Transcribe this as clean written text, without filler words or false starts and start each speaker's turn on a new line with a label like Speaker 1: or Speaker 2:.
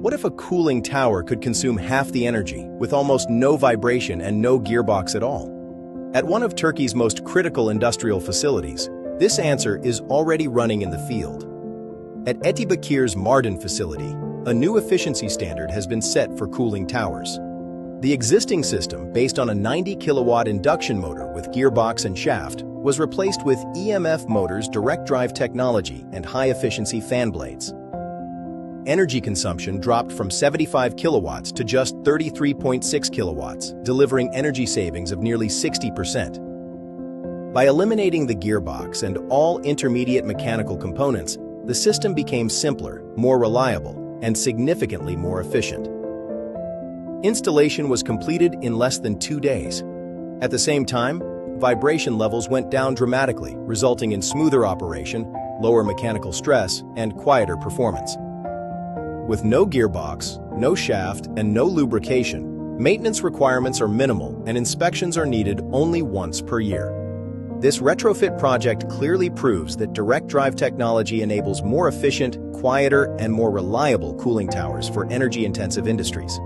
Speaker 1: What if a cooling tower could consume half the energy, with almost no vibration and no gearbox at all? At one of Turkey's most critical industrial facilities, this answer is already running in the field. At Eti Bakir's Mardin facility, a new efficiency standard has been set for cooling towers. The existing system, based on a 90-kilowatt induction motor with gearbox and shaft, was replaced with EMF motors, direct drive technology, and high-efficiency fan blades. Energy consumption dropped from 75 kilowatts to just 33.6 kilowatts, delivering energy savings of nearly 60%. By eliminating the gearbox and all intermediate mechanical components, the system became simpler, more reliable, and significantly more efficient. Installation was completed in less than 2 days. At the same time, vibration levels went down dramatically, resulting in smoother operation, lower mechanical stress, and quieter performance. With no gearbox, no shaft, and no lubrication, maintenance requirements are minimal and inspections are needed only once per year. This retrofit project clearly proves that direct drive technology enables more efficient, quieter, and more reliable cooling towers for energy-intensive industries.